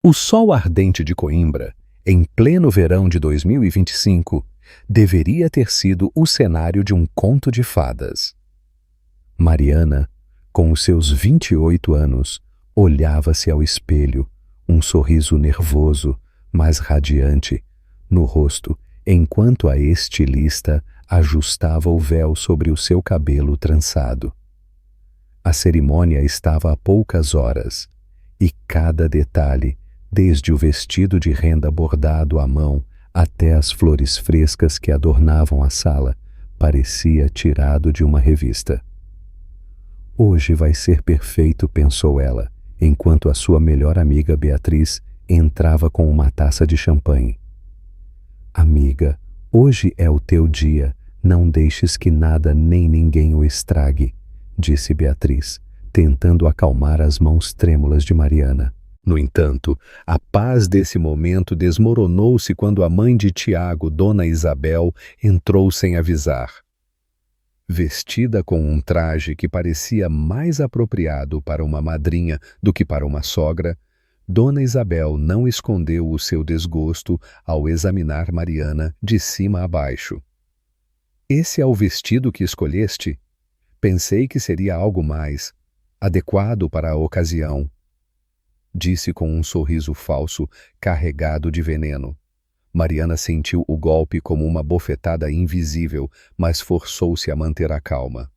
O sol ardente de Coimbra, em pleno verão de 2025, deveria ter sido o cenário de um conto de fadas. Mariana, com os seus 28 anos, olhava-se ao espelho, um sorriso nervoso, mas radiante, no rosto, enquanto a estilista ajustava o véu sobre o seu cabelo trançado. A cerimônia estava a poucas horas, e cada detalhe, desde o vestido de renda bordado à mão até as flores frescas que adornavam a sala, parecia tirado de uma revista. Hoje vai ser perfeito, pensou ela, enquanto a sua melhor amiga Beatriz entrava com uma taça de champanhe. Amiga, hoje é o teu dia, não deixes que nada nem ninguém o estrague, disse Beatriz, tentando acalmar as mãos trêmulas de Mariana. No entanto, a paz desse momento desmoronou-se quando a mãe de Tiago, Dona Isabel, entrou sem avisar. Vestida com um traje que parecia mais apropriado para uma madrinha do que para uma sogra, Dona Isabel não escondeu o seu desgosto ao examinar Mariana de cima a baixo. "Esse é o vestido que escolheste? Pensei que seria algo mais adequado para a ocasião", disse com um sorriso falso, carregado de veneno. Mariana sentiu o golpe como uma bofetada invisível, mas forçou-se a manter a calma.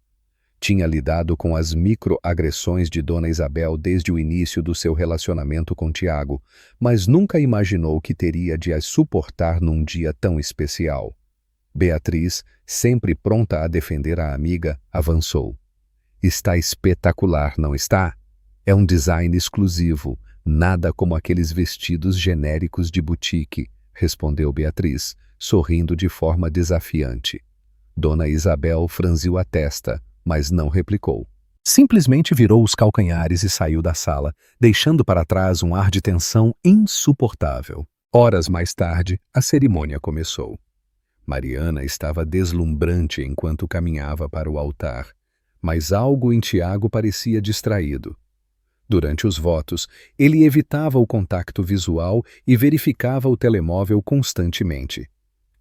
Tinha lidado com as microagressões de Dona Isabel desde o início do seu relacionamento com Tiago, mas nunca imaginou que teria de as suportar num dia tão especial. Beatriz, sempre pronta a defender a amiga, avançou. "Está espetacular, não está? É um design exclusivo, nada como aqueles vestidos genéricos de boutique", respondeu Beatriz, sorrindo de forma desafiante. Dona Isabel franziu a testa, mas não replicou. Simplesmente virou os calcanhares e saiu da sala, deixando para trás um ar de tensão insuportável. Horas mais tarde, a cerimônia começou. Mariana estava deslumbrante enquanto caminhava para o altar, mas algo em Tiago parecia distraído. Durante os votos, ele evitava o contato visual e verificava o telemóvel constantemente.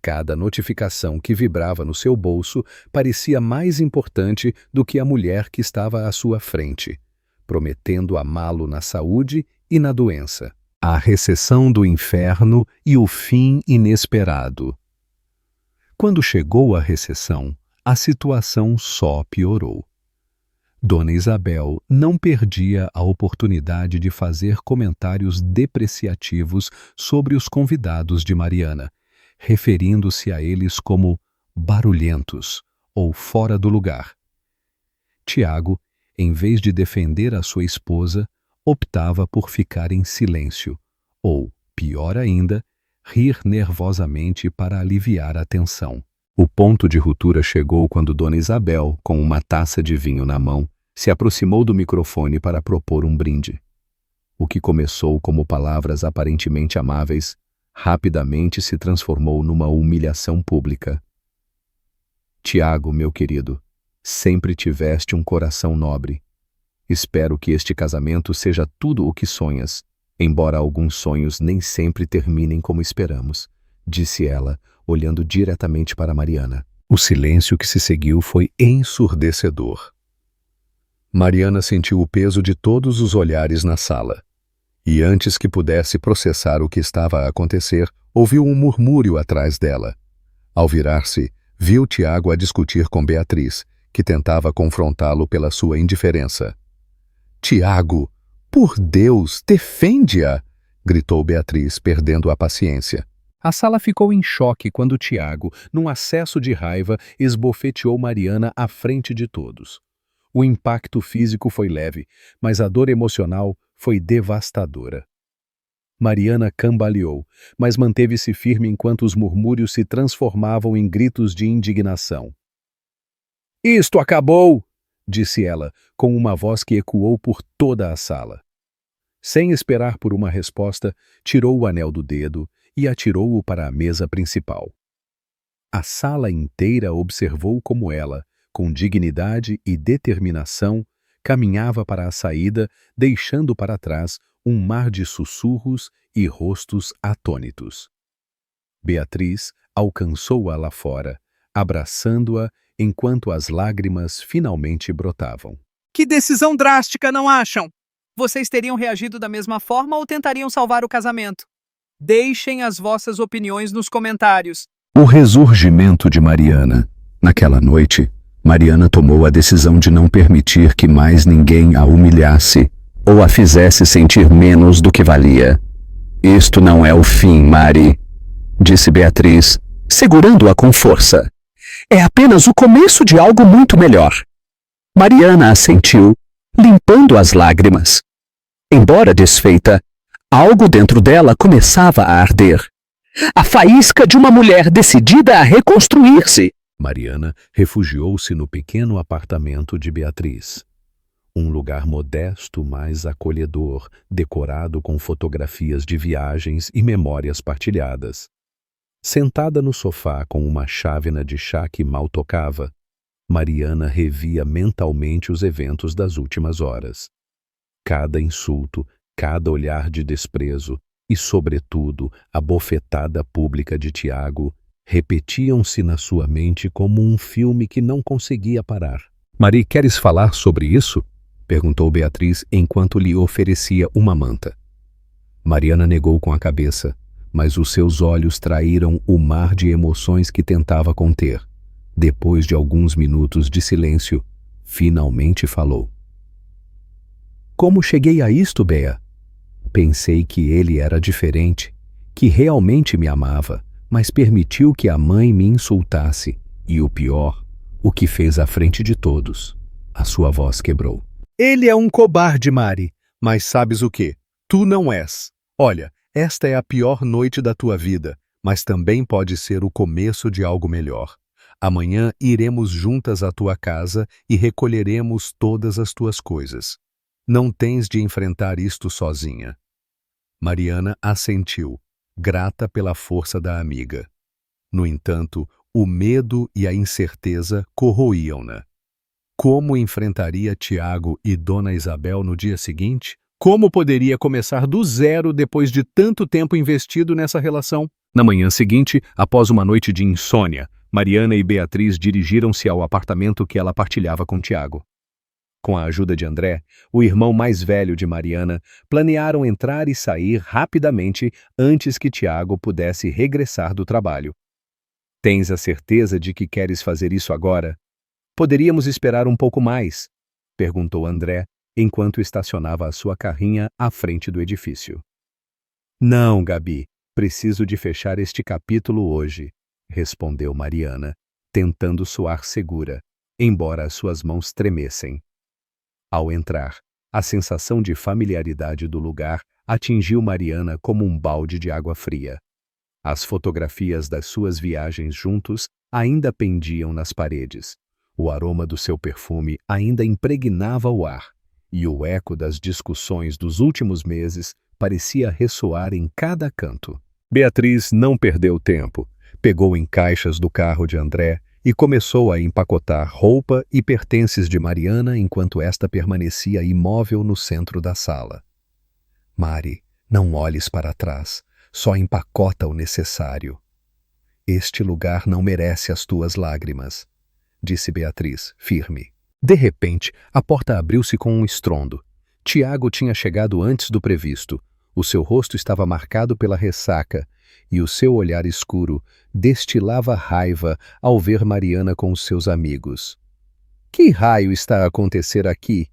Cada notificação que vibrava no seu bolso parecia mais importante do que a mulher que estava à sua frente, prometendo amá-lo na saúde e na doença. A recessão do inferno e o fim inesperado. Quando chegou a recessão, a situação só piorou. Dona Isabel não perdia a oportunidade de fazer comentários depreciativos sobre os convidados de Mariana, referindo-se a eles como barulhentos ou fora do lugar. Tiago, em vez de defender a sua esposa, optava por ficar em silêncio, ou, pior ainda, rir nervosamente para aliviar a tensão. O ponto de ruptura chegou quando Dona Isabel, com uma taça de vinho na mão, se aproximou do microfone para propor um brinde. O que começou como palavras aparentemente amáveis, rapidamente se transformou numa humilhação pública. "Tiago, meu querido, sempre tiveste um coração nobre. Espero que este casamento seja tudo o que sonhas, embora alguns sonhos nem sempre terminem como esperamos", disse ela, olhando diretamente para Mariana. O silêncio que se seguiu foi ensurdecedor. Mariana sentiu o peso de todos os olhares na sala. E antes que pudesse processar o que estava a acontecer, ouviu um murmúrio atrás dela. Ao virar-se, viu Tiago a discutir com Beatriz, que tentava confrontá-lo pela sua indiferença. "Tiago, por Deus, defende-a!", gritou Beatriz, perdendo a paciência. A sala ficou em choque quando Tiago, num acesso de raiva, esbofeteou Mariana à frente de todos. O impacto físico foi leve, mas a dor emocional foi devastadora. Mariana cambaleou, mas manteve-se firme enquanto os murmúrios se transformavam em gritos de indignação. "Isto acabou!", disse ela, com uma voz que ecoou por toda a sala. Sem esperar por uma resposta, tirou o anel do dedo e atirou-o para a mesa principal. A sala inteira observou como ela, com dignidade e determinação, caminhava para a saída, deixando para trás um mar de sussurros e rostos atônitos. Beatriz alcançou-a lá fora, abraçando-a enquanto as lágrimas finalmente brotavam. Que decisão drástica, não acham? Vocês teriam reagido da mesma forma ou tentariam salvar o casamento? Deixem as vossas opiniões nos comentários. O ressurgimento de Mariana. Naquela noite, Mariana tomou a decisão de não permitir que mais ninguém a humilhasse ou a fizesse sentir menos do que valia. Isto não é o fim, Mari, disse Beatriz, segurando-a com força. É apenas o começo de algo muito melhor. Mariana assentiu, limpando as lágrimas. Embora desfeita, algo dentro dela começava a arder. A faísca de uma mulher decidida a reconstruir-se. Mariana refugiou-se no pequeno apartamento de Beatriz. Um lugar modesto, mas acolhedor, decorado com fotografias de viagens e memórias partilhadas. Sentada no sofá com uma chávena de chá que mal tocava, Mariana revia mentalmente os eventos das últimas horas. Cada insulto, cada olhar de desprezo e, sobretudo, a bofetada pública de Tiago repetiam-se na sua mente como um filme que não conseguia parar. Mari, queres falar sobre isso? Perguntou Beatriz enquanto lhe oferecia uma manta. Mariana negou com a cabeça, mas os seus olhos traíram o mar de emoções que tentava conter. Depois de alguns minutos de silêncio, finalmente falou. Como cheguei a isto, Bea? Pensei que ele era diferente, que realmente me amava, mas permitiu que a mãe me insultasse. E o pior, o que fez à frente de todos. A sua voz quebrou. Ele é um cobarde, Mari, mas sabes o quê? Tu não és. Olha, esta é a pior noite da tua vida, mas também pode ser o começo de algo melhor. Amanhã iremos juntas à tua casa e recolheremos todas as tuas coisas. Não tens de enfrentar isto sozinha. Mariana assentiu, grata pela força da amiga. No entanto, o medo e a incerteza corroíam-na. Como enfrentaria Tiago e Dona Isabel no dia seguinte? Como poderia começar do zero depois de tanto tempo investido nessa relação? Na manhã seguinte, após uma noite de insônia, Mariana e Beatriz dirigiram-se ao apartamento que ela partilhava com Tiago. Com a ajuda de André, o irmão mais velho de Mariana, planearam entrar e sair rapidamente antes que Tiago pudesse regressar do trabalho. Tens a certeza de que queres fazer isso agora? Poderíamos esperar um pouco mais? Perguntou André, enquanto estacionava a sua carrinha à frente do edifício. Não, Gabi, preciso de fechar este capítulo hoje, respondeu Mariana, tentando soar segura, embora as suas mãos tremessem. Ao entrar, a sensação de familiaridade do lugar atingiu Mariana como um balde de água fria. As fotografias das suas viagens juntos ainda pendiam nas paredes. O aroma do seu perfume ainda impregnava o ar, e o eco das discussões dos últimos meses parecia ressoar em cada canto. Beatriz não perdeu tempo. Pegou em caixas do carro de André e começou a empacotar roupa e pertences de Mariana enquanto esta permanecia imóvel no centro da sala. Mari, não olhes para trás, só empacota o necessário. Este lugar não merece as tuas lágrimas, disse Beatriz, firme. De repente, a porta abriu-se com um estrondo. Tiago tinha chegado antes do previsto. O seu rosto estava marcado pela ressaca e o seu olhar escuro destilava raiva ao ver Mariana com os seus amigos. Que raio está a acontecer aqui?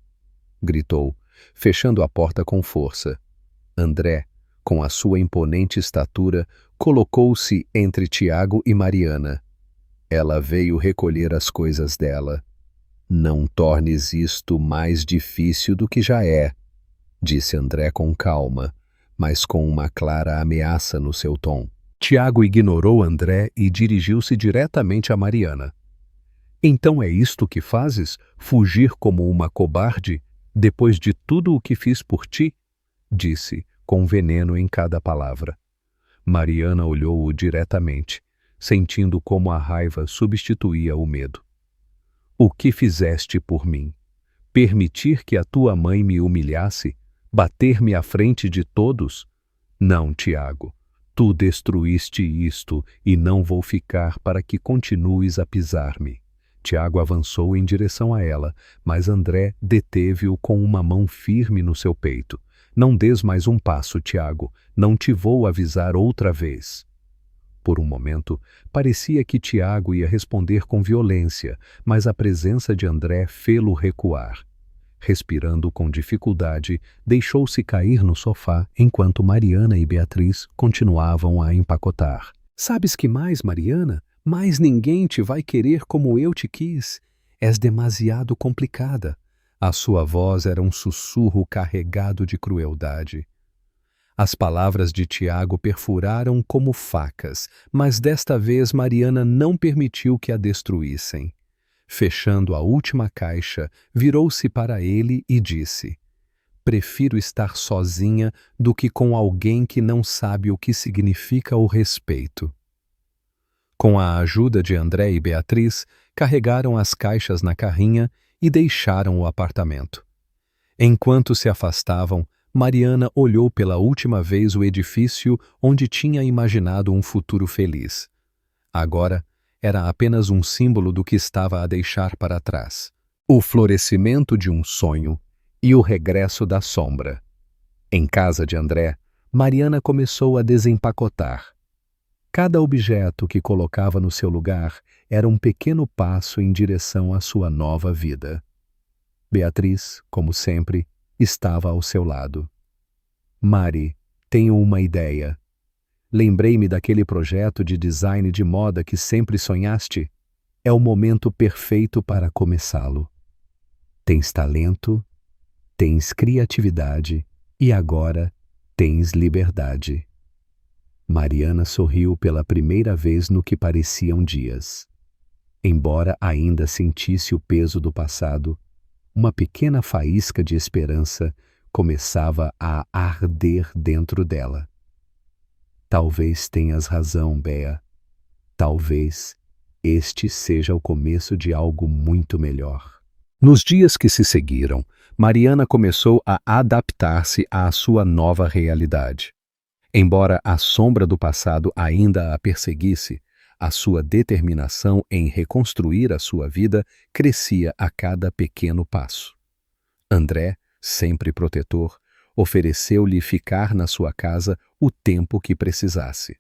Gritou, fechando a porta com força. André, com a sua imponente estatura, colocou-se entre Tiago e Mariana. Ela veio recolher as coisas dela. Não tornes isto mais difícil do que já é, disse André com calma, mas com uma clara ameaça no seu tom. Tiago ignorou André e dirigiu-se diretamente a Mariana. Então é isto que fazes? Fugir como uma cobarde, depois de tudo o que fiz por ti? Disse, com veneno em cada palavra. Mariana olhou-o diretamente, sentindo como a raiva substituía o medo. O que fizeste por mim? Permitir que a tua mãe me humilhasse? Bater-me à frente de todos? Não, Tiago. Tu destruíste isto e não vou ficar para que continues a pisar-me. Tiago avançou em direção a ela, mas André deteve-o com uma mão firme no seu peito. Não des mais um passo, Tiago. Não te vou avisar outra vez. Por um momento, parecia que Tiago ia responder com violência, mas a presença de André fê-lo recuar. Respirando com dificuldade, deixou-se cair no sofá enquanto Mariana e Beatriz continuavam a empacotar. Sabes que mais, Mariana? Mais ninguém te vai querer como eu te quis. És demasiado complicada. A sua voz era um sussurro carregado de crueldade. As palavras de Tiago perfuraram como facas, mas desta vez Mariana não permitiu que a destruíssem. Fechando a última caixa, virou-se para ele e disse: prefiro estar sozinha do que com alguém que não sabe o que significa o respeito. Com a ajuda de André e Beatriz, carregaram as caixas na carrinha e deixaram o apartamento. Enquanto se afastavam, Mariana olhou pela última vez o edifício onde tinha imaginado um futuro feliz. Agora, era apenas um símbolo do que estava a deixar para trás. O florescimento de um sonho e o regresso da sombra. Em casa de André, Mariana começou a desempacotar. Cada objeto que colocava no seu lugar era um pequeno passo em direção à sua nova vida. Beatriz, como sempre, estava ao seu lado. Mari, tenho uma ideia. Lembrei-me daquele projeto de design de moda que sempre sonhaste. É o momento perfeito para começá-lo. Tens talento, tens criatividade e agora tens liberdade. Mariana sorriu pela primeira vez no que pareciam dias. Embora ainda sentisse o peso do passado, uma pequena faísca de esperança começava a arder dentro dela. Talvez tenhas razão, Bea. Talvez este seja o começo de algo muito melhor. Nos dias que se seguiram, Mariana começou a adaptar-se à sua nova realidade. Embora a sombra do passado ainda a perseguisse, a sua determinação em reconstruir a sua vida crescia a cada pequeno passo. André, sempre protetor, ofereceu-lhe ficar na sua casa o tempo que precisasse.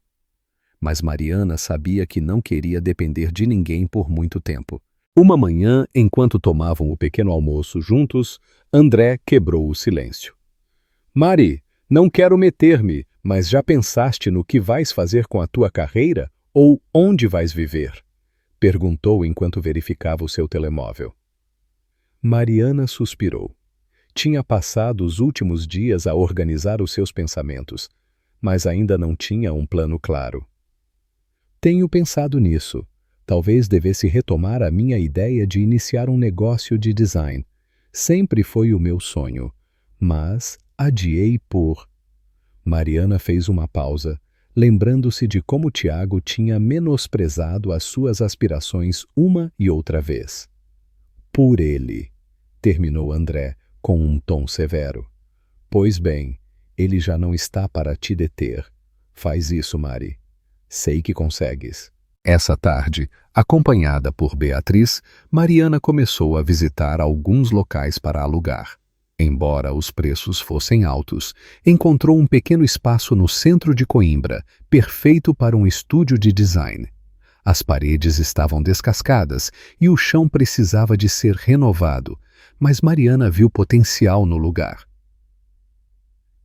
Mas Mariana sabia que não queria depender de ninguém por muito tempo. Uma manhã, enquanto tomavam o pequeno almoço juntos, André quebrou o silêncio. Mari, não quero meter-me, mas já pensaste no que vais fazer com a tua carreira ou onde vais viver? Perguntou enquanto verificava o seu telemóvel. Mariana suspirou. Tinha passado os últimos dias a organizar os seus pensamentos, mas ainda não tinha um plano claro. Tenho pensado nisso. Talvez devesse retomar a minha ideia de iniciar um negócio de design. Sempre foi o meu sonho, mas adiei por... Mariana fez uma pausa, lembrando-se de como Tiago tinha menosprezado as suas aspirações uma e outra vez. Por ele, terminou André com um tom severo. Pois bem, ele já não está para te deter. Faz isso, Mari. Sei que consegues. Essa tarde, acompanhada por Beatriz, Mariana começou a visitar alguns locais para alugar. Embora os preços fossem altos, encontrou um pequeno espaço no centro de Coimbra, perfeito para um estúdio de design. As paredes estavam descascadas e o chão precisava de ser renovado, mas Mariana viu potencial no lugar.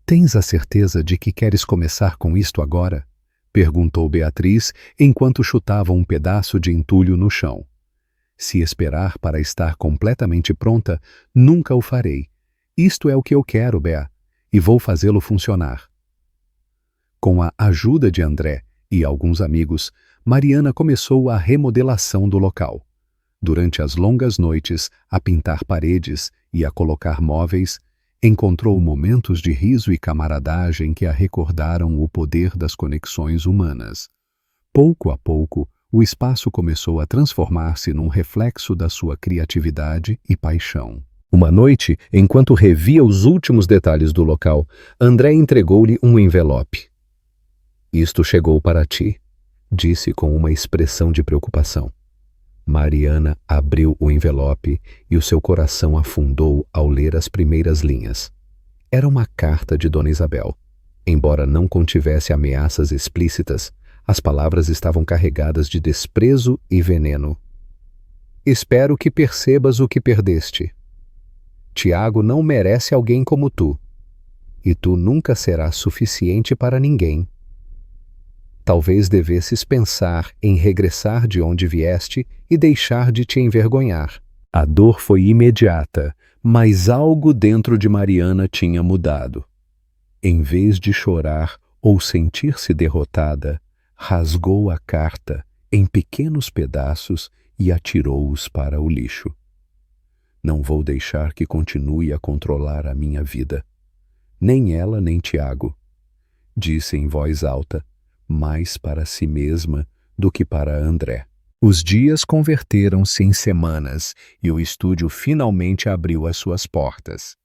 Tens a certeza de que queres começar com isto agora? Perguntou Beatriz enquanto chutava um pedaço de entulho no chão. Se esperar para estar completamente pronta, nunca o farei. Isto é o que eu quero, Bea, e vou fazê-lo funcionar. Com a ajuda de André e alguns amigos, Mariana começou a remodelação do local. Durante as longas noites, a pintar paredes e a colocar móveis, encontrou momentos de riso e camaradagem que a recordaram o poder das conexões humanas. Pouco a pouco, o espaço começou a transformar-se num reflexo da sua criatividade e paixão. Uma noite, enquanto revia os últimos detalhes do local, André entregou-lhe um envelope. "Isto chegou para ti", disse com uma expressão de preocupação. Mariana abriu o envelope e o seu coração afundou ao ler as primeiras linhas. Era uma carta de Dona Isabel. Embora não contivesse ameaças explícitas, as palavras estavam carregadas de desprezo e veneno. "Espero que percebas o que perdeste. Tiago não merece alguém como tu, e tu nunca serás suficiente para ninguém. Talvez devesses pensar em regressar de onde vieste e deixar de te envergonhar." A dor foi imediata, mas algo dentro de Mariana tinha mudado. Em vez de chorar ou sentir-se derrotada, rasgou a carta em pequenos pedaços e atirou-os para o lixo. "Não vou deixar que continue a controlar a minha vida. Nem ela nem Tiago", disse em voz alta, mais para si mesma do que para André. Os dias converteram-se em semanas e o estúdio finalmente abriu as suas portas.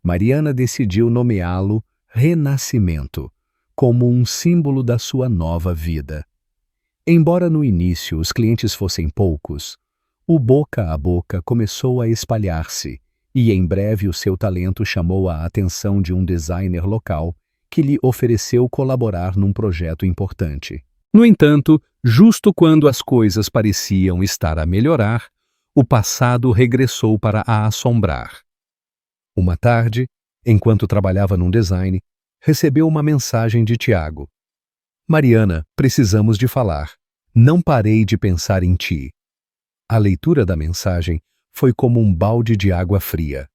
Mariana decidiu nomeá-lo Renascimento, como um símbolo da sua nova vida. Embora no início os clientes fossem poucos, o boca a boca começou a espalhar-se e em breve o seu talento chamou a atenção de um designer local que lhe ofereceu colaborar num projeto importante. No entanto, justo quando as coisas pareciam estar a melhorar, o passado regressou para a assombrar. Uma tarde, enquanto trabalhava num design, recebeu uma mensagem de Tiago. "Mariana, precisamos de falar. Não parei de pensar em ti." A leitura da mensagem foi como um balde de água fria.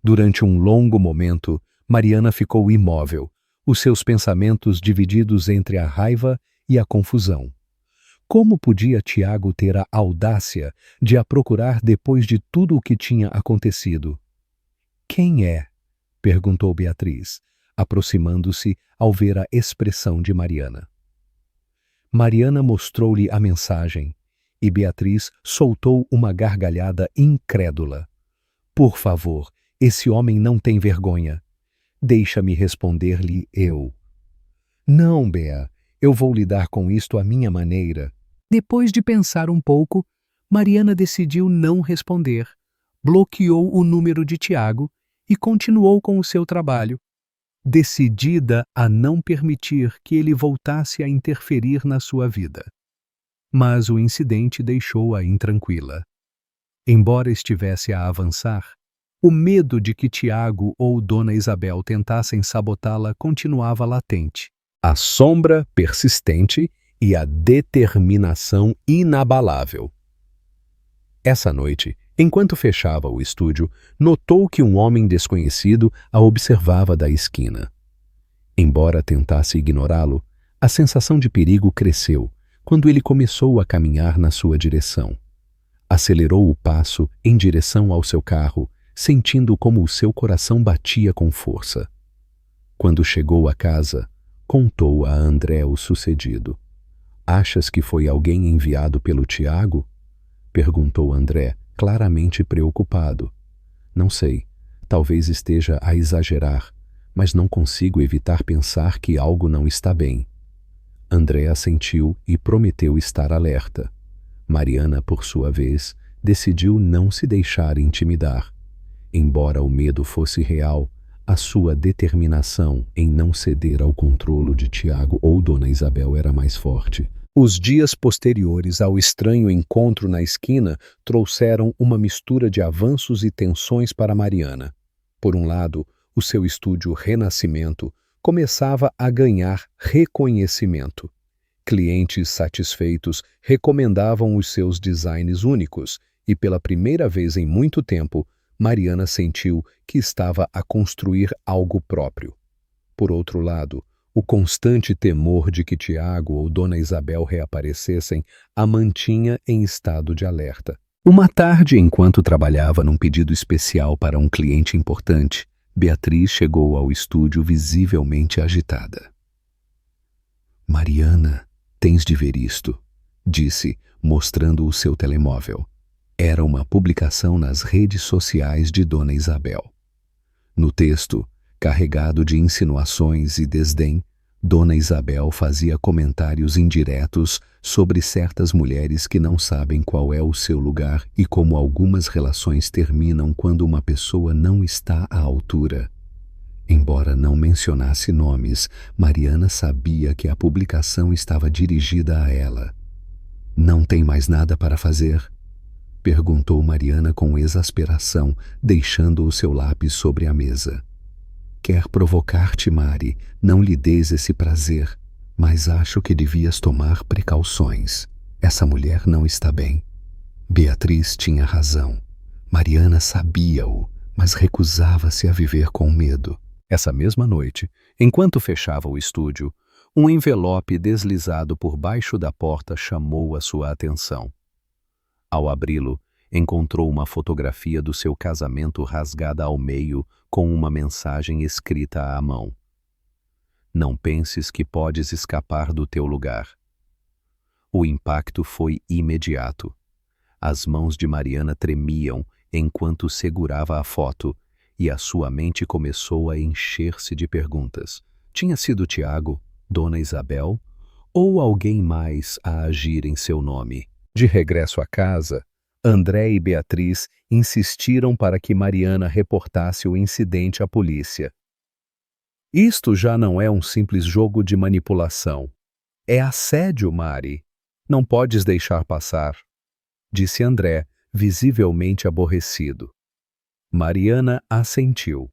Durante um longo momento, Mariana ficou imóvel, os seus pensamentos divididos entre a raiva e a confusão. Como podia Tiago ter a audácia de a procurar depois de tudo o que tinha acontecido? "Quem é?" perguntou Beatriz, aproximando-se ao ver a expressão de Mariana. Mariana mostrou-lhe a mensagem e Beatriz soltou uma gargalhada incrédula. "Por favor, esse homem não tem vergonha. Deixa-me responder-lhe eu." "Não, Bea, eu vou lidar com isto à minha maneira." Depois de pensar um pouco, Mariana decidiu não responder, bloqueou o número de Tiago e continuou com o seu trabalho, decidida a não permitir que ele voltasse a interferir na sua vida. Mas o incidente deixou-a intranquila. Embora estivesse a avançar, o medo de que Tiago ou Dona Isabel tentassem sabotá-la continuava latente. A sombra persistente e a determinação inabalável. Essa noite, enquanto fechava o estúdio, notou que um homem desconhecido a observava da esquina. Embora tentasse ignorá-lo, a sensação de perigo cresceu quando ele começou a caminhar na sua direção. Acelerou o passo em direção ao seu carro, sentindo como o seu coração batia com força. Quando chegou à casa, contou a André o sucedido. "Achas que foi alguém enviado pelo Tiago?" perguntou André, claramente preocupado. "Não sei, talvez esteja a exagerar, mas não consigo evitar pensar que algo não está bem." André assentiu e prometeu estar alerta. Mariana, por sua vez, decidiu não se deixar intimidar. Embora o medo fosse real, a sua determinação em não ceder ao controle de Tiago ou Dona Isabel era mais forte. Os dias posteriores ao estranho encontro na esquina trouxeram uma mistura de avanços e tensões para Mariana. Por um lado, o seu estúdio Renascimento começava a ganhar reconhecimento. Clientes satisfeitos recomendavam os seus designs únicos e, pela primeira vez em muito tempo, Mariana sentiu que estava a construir algo próprio. Por outro lado, o constante temor de que Tiago ou Dona Isabel reaparecessem a mantinha em estado de alerta. Uma tarde, enquanto trabalhava num pedido especial para um cliente importante, Beatriz chegou ao estúdio visivelmente agitada. "Mariana, tens de ver isto", disse, mostrando o seu telemóvel. Era uma publicação nas redes sociais de Dona Isabel. No texto, carregado de insinuações e desdém, Dona Isabel fazia comentários indiretos sobre certas mulheres que não sabem qual é o seu lugar e como algumas relações terminam quando uma pessoa não está à altura. Embora não mencionasse nomes, Mariana sabia que a publicação estava dirigida a ela. "Não tem mais nada para fazer?" perguntou Mariana com exasperação, deixando o seu lápis sobre a mesa. "Quer provocar-te, Mari, não lhe des esse prazer, mas acho que devias tomar precauções. Essa mulher não está bem." Beatriz tinha razão. Mariana sabia-o, mas recusava-se a viver com medo. Essa mesma noite, enquanto fechava o estúdio, um envelope deslizado por baixo da porta chamou a sua atenção. Ao abri-lo, encontrou uma fotografia do seu casamento rasgada ao meio com uma mensagem escrita à mão. "Não penses que podes escapar do teu lugar." O impacto foi imediato. As mãos de Mariana tremiam enquanto segurava a foto e a sua mente começou a encher-se de perguntas. Tinha sido Tiago, Dona Isabel ou alguém mais a agir em seu nome? De regresso à casa, André e Beatriz insistiram para que Mariana reportasse o incidente à polícia. "Isto já não é um simples jogo de manipulação. É assédio, Mari. Não podes deixar passar", disse André, visivelmente aborrecido. Mariana assentiu.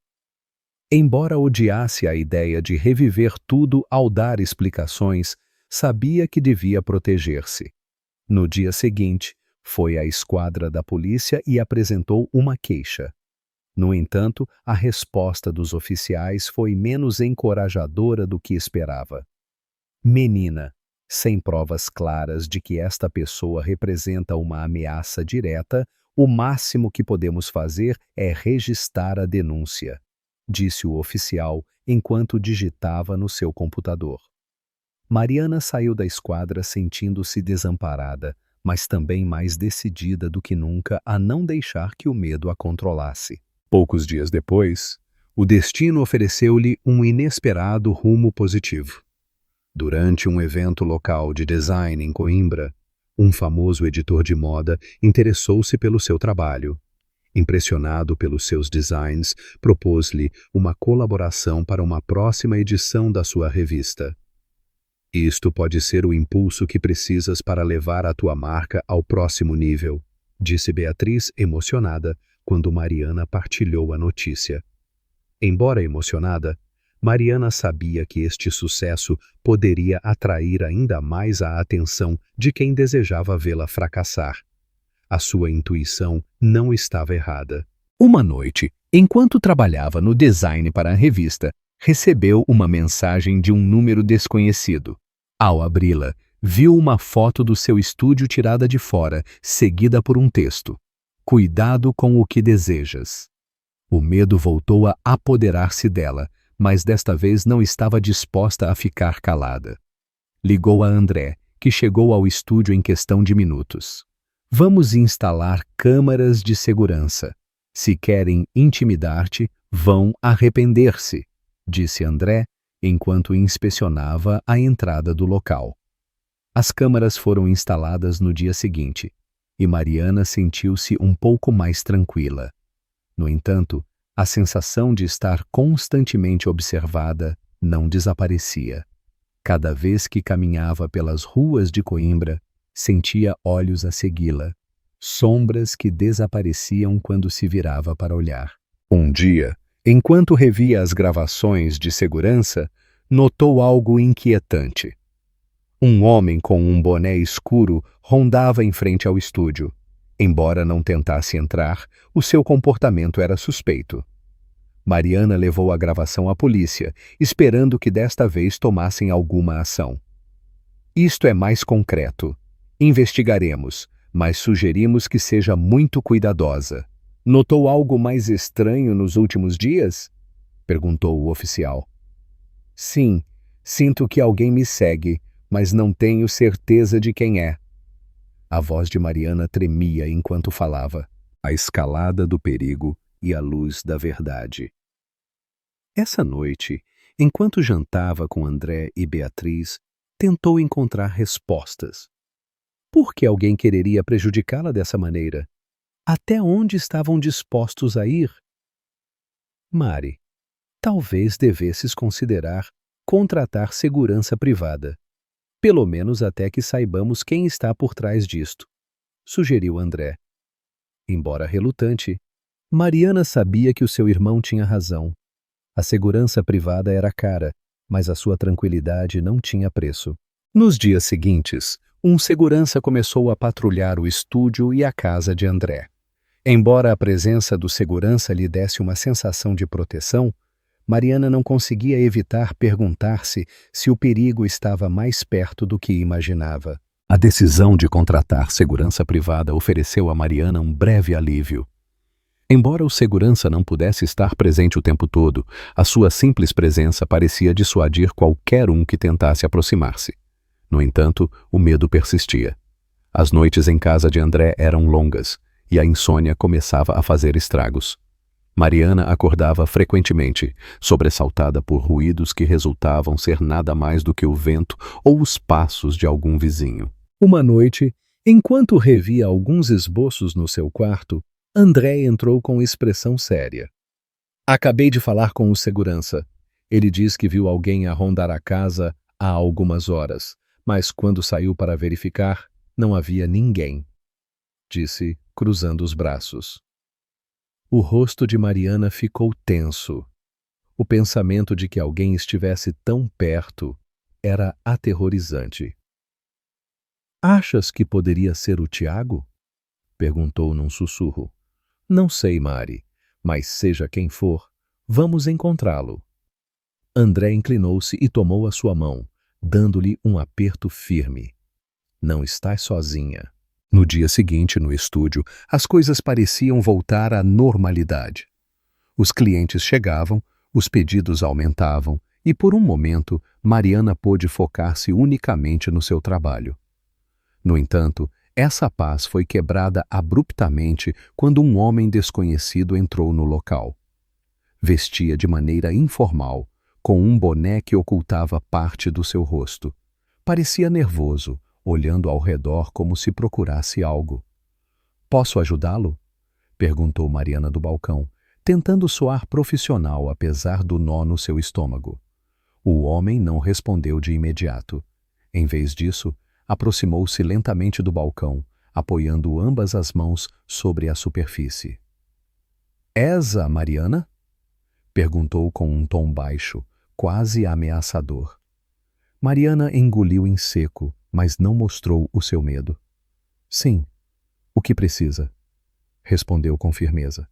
Embora odiasse a ideia de reviver tudo ao dar explicações, sabia que devia proteger-se. No dia seguinte, foi à esquadra da polícia e apresentou uma queixa. No entanto, a resposta dos oficiais foi menos encorajadora do que esperava. "Menina, sem provas claras de que esta pessoa representa uma ameaça direta, o máximo que podemos fazer é registrar a denúncia", disse o oficial enquanto digitava no seu computador. Mariana saiu da esquadra sentindo-se desamparada, mas também mais decidida do que nunca a não deixar que o medo a controlasse. Poucos dias depois, o destino ofereceu-lhe um inesperado rumo positivo. Durante um evento local de design em Coimbra, um famoso editor de moda interessou-se pelo seu trabalho. Impressionado pelos seus designs, propôs-lhe uma colaboração para uma próxima edição da sua revista. "Isto pode ser o impulso que precisas para levar a tua marca ao próximo nível", disse Beatriz, emocionada, quando Mariana partilhou a notícia. Embora emocionada, Mariana sabia que este sucesso poderia atrair ainda mais a atenção de quem desejava vê-la fracassar. A sua intuição não estava errada. Uma noite, enquanto trabalhava no design para a revista, recebeu uma mensagem de um número desconhecido. Ao abri-la, viu uma foto do seu estúdio tirada de fora, seguida por um texto: "Cuidado com o que desejas." O medo voltou a apoderar-se dela, mas desta vez não estava disposta a ficar calada. Ligou a André, que chegou ao estúdio em questão de minutos. "Vamos instalar câmaras de segurança. Se querem intimidar-te, vão arrepender-se", disse André, enquanto inspecionava a entrada do local. As câmaras foram instaladas no dia seguinte, e Mariana sentiu-se um pouco mais tranquila. No entanto, a sensação de estar constantemente observada não desaparecia. Cada vez que caminhava pelas ruas de Coimbra, sentia olhos a segui-la, sombras que desapareciam quando se virava para olhar. Um dia, enquanto revia as gravações de segurança, notou algo inquietante. Um homem com um boné escuro rondava em frente ao estúdio. Embora não tentasse entrar, o seu comportamento era suspeito. Mariana levou a gravação à polícia, esperando que desta vez tomassem alguma ação. "Isto é mais concreto. Investigaremos, mas sugerimos que seja muito cuidadosa." "Notou algo mais estranho nos últimos dias?" perguntou o oficial. "Sim, sinto que alguém me segue, mas não tenho certeza de quem é." A voz de Mariana tremia enquanto falava. A escalada do perigo e a luz da verdade. Essa noite, enquanto jantava com André e Beatriz, tentou encontrar respostas. Por que alguém quereria prejudicá-la dessa maneira? Até onde estavam dispostos a ir? Mari, talvez devesses considerar contratar segurança privada. Pelo menos até que saibamos quem está por trás disto, sugeriu André. Embora relutante, Mariana sabia que o seu irmão tinha razão. A segurança privada era cara, mas a sua tranquilidade não tinha preço. Nos dias seguintes, um segurança começou a patrulhar o estúdio e a casa de André. Embora a presença do segurança lhe desse uma sensação de proteção, Mariana não conseguia evitar perguntar-se se o perigo estava mais perto do que imaginava. A decisão de contratar segurança privada ofereceu a Mariana um breve alívio. Embora o segurança não pudesse estar presente o tempo todo, a sua simples presença parecia dissuadir qualquer um que tentasse aproximar-se. No entanto, o medo persistia. As noites em casa de André eram longas, e a insônia começava a fazer estragos. Mariana acordava frequentemente, sobressaltada por ruídos que resultavam ser nada mais do que o vento ou os passos de algum vizinho. Uma noite, enquanto revia alguns esboços no seu quarto, André entrou com expressão séria. Acabei de falar com o segurança. Ele diz que viu alguém a rondar a casa há algumas horas, mas quando saiu para verificar, não havia ninguém, disse, cruzando os braços. O rosto de Mariana ficou tenso. O pensamento de que alguém estivesse tão perto era aterrorizante. Achas que poderia ser o Tiago? Perguntou num sussurro. Não sei, Mari, mas seja quem for, vamos encontrá-lo. André inclinou-se e tomou a sua mão, dando-lhe um aperto firme. Não estás sozinha. No dia seguinte, no estúdio, as coisas pareciam voltar à normalidade. Os clientes chegavam, os pedidos aumentavam e, por um momento, Mariana pôde focar-se unicamente no seu trabalho. No entanto, essa paz foi quebrada abruptamente quando um homem desconhecido entrou no local. Vestia de maneira informal, com um boné que ocultava parte do seu rosto. Parecia nervoso, olhando ao redor como se procurasse algo. Posso ajudá-lo? Perguntou Mariana do balcão, tentando soar profissional apesar do nó no seu estômago. O homem não respondeu de imediato. Em vez disso, aproximou-se lentamente do balcão, apoiando ambas as mãos sobre a superfície. És a Mariana? Perguntou com um tom baixo, quase ameaçador. Mariana engoliu em seco, mas não mostrou o seu medo. Sim, o que precisa? Respondeu com firmeza.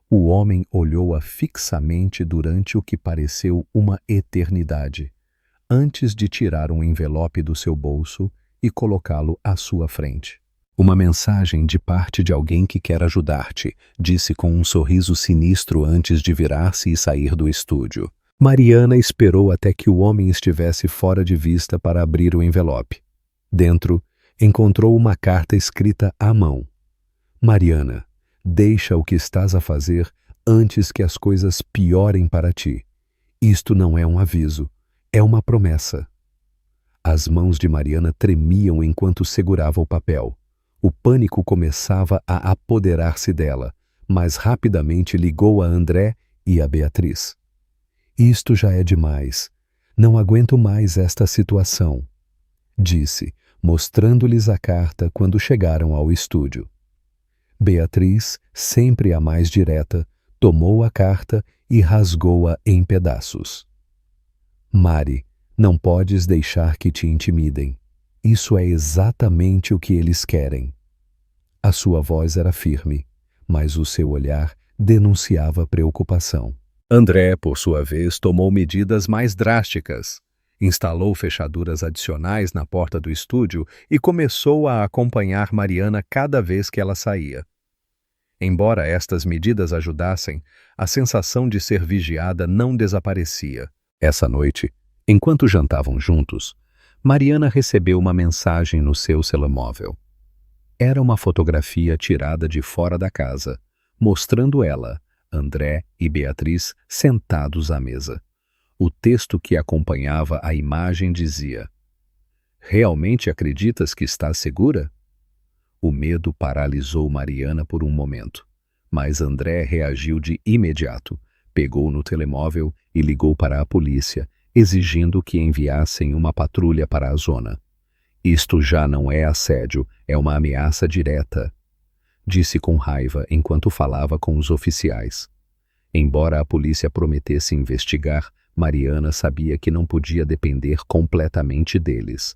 O homem olhou-a fixamente durante o que pareceu uma eternidade, antes de tirar um envelope do seu bolso e colocá-lo à sua frente. Uma mensagem de parte de alguém que quer ajudar-te, disse com um sorriso sinistro antes de virar-se e sair do estúdio. Mariana esperou até que o homem estivesse fora de vista para abrir o envelope. Dentro, encontrou uma carta escrita à mão. Mariana, deixa o que estás a fazer antes que as coisas piorem para ti. Isto não é um aviso, é uma promessa. As mãos de Mariana tremiam enquanto segurava o papel. O pânico começava a apoderar-se dela, mas rapidamente ligou a André e a Beatriz. Isto já é demais. Não aguento mais esta situação, disse, mostrando-lhes a carta quando chegaram ao estúdio. Beatriz, sempre a mais direta, tomou a carta e rasgou-a em pedaços. Mari, não podes deixar que te intimidem. Isso é exatamente o que eles querem. A sua voz era firme, mas o seu olhar denunciava preocupação. André, por sua vez, tomou medidas mais drásticas. Instalou fechaduras adicionais na porta do estúdio e começou a acompanhar Mariana cada vez que ela saía. Embora estas medidas ajudassem, a sensação de ser vigiada não desaparecia. Essa noite, enquanto jantavam juntos, Mariana recebeu uma mensagem no seu telemóvel. Era uma fotografia tirada de fora da casa, mostrando ela, André e Beatriz sentados à mesa. O texto que acompanhava a imagem dizia: "Realmente acreditas que estás segura?" O medo paralisou Mariana por um momento, mas André reagiu de imediato, pegou no telemóvel e ligou para a polícia, exigindo que enviassem uma patrulha para a zona. "Isto já não é assédio, é uma ameaça direta", disse com raiva enquanto falava com os oficiais. Embora a polícia prometesse investigar, Mariana sabia que não podia depender completamente deles.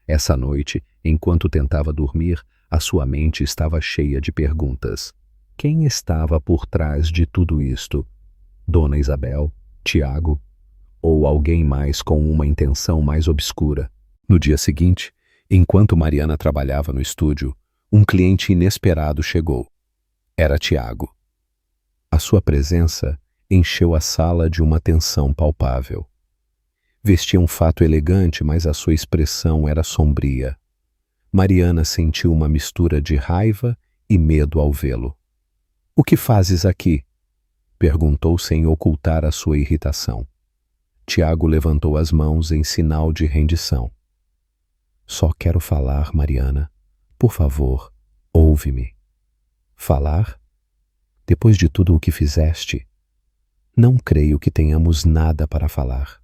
Essa noite, enquanto tentava dormir, a sua mente estava cheia de perguntas. Quem estava por trás de tudo isto? Dona Isabel? Tiago? Ou alguém mais com uma intenção mais obscura? No dia seguinte, enquanto Mariana trabalhava no estúdio, um cliente inesperado chegou. Era Tiago. A sua presença encheu a sala de uma tensão palpável. Vestia um fato elegante, mas a sua expressão era sombria. Mariana sentiu uma mistura de raiva e medo ao vê-lo. "O que fazes aqui?" perguntou sem ocultar a sua irritação. Tiago levantou as mãos em sinal de rendição. "Só quero falar, Mariana. Por favor, ouve-me." "Falar? Depois de tudo o que fizeste? Não creio que tenhamos nada para falar."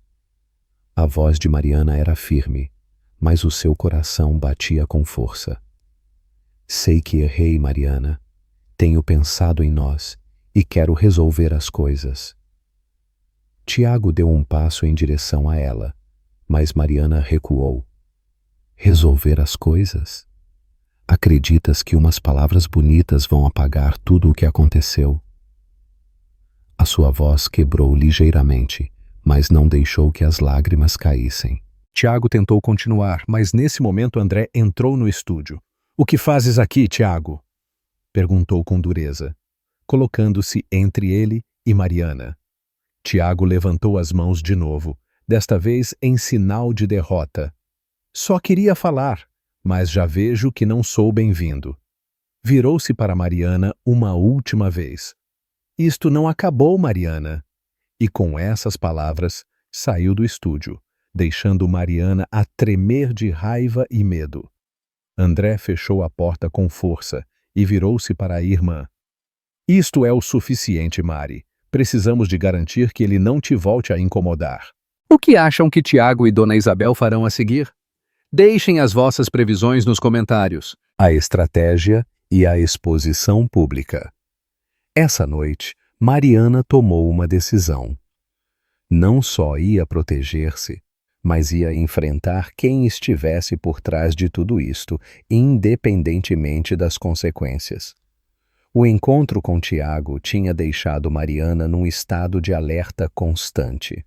A voz de Mariana era firme, mas o seu coração batia com força. "Sei que errei, Mariana. Tenho pensado em nós e quero resolver as coisas." Tiago deu um passo em direção a ela, mas Mariana recuou. "Resolver as coisas? Acreditas que umas palavras bonitas vão apagar tudo o que aconteceu?" A sua voz quebrou ligeiramente, mas não deixou que as lágrimas caíssem. Tiago tentou continuar, mas nesse momento André entrou no estúdio. "O que fazes aqui, Tiago?" perguntou com dureza, colocando-se entre ele e Mariana. Tiago levantou as mãos de novo, desta vez em sinal de derrota. "Só queria falar, mas já vejo que não sou bem-vindo." Virou-se para Mariana uma última vez. "Isto não acabou, Mariana." E com essas palavras, saiu do estúdio, deixando Mariana a tremer de raiva e medo. André fechou a porta com força e virou-se para a irmã. "Isto é o suficiente, Mari. Precisamos de garantir que ele não te volte a incomodar." O que acham que Tiago e Dona Isabel farão a seguir? Deixem as vossas previsões nos comentários. A estratégia e a exposição pública. Essa noite, Mariana tomou uma decisão. Não só ia proteger-se, mas ia enfrentar quem estivesse por trás de tudo isto, independentemente das consequências. O encontro com Tiago tinha deixado Mariana num estado de alerta constante.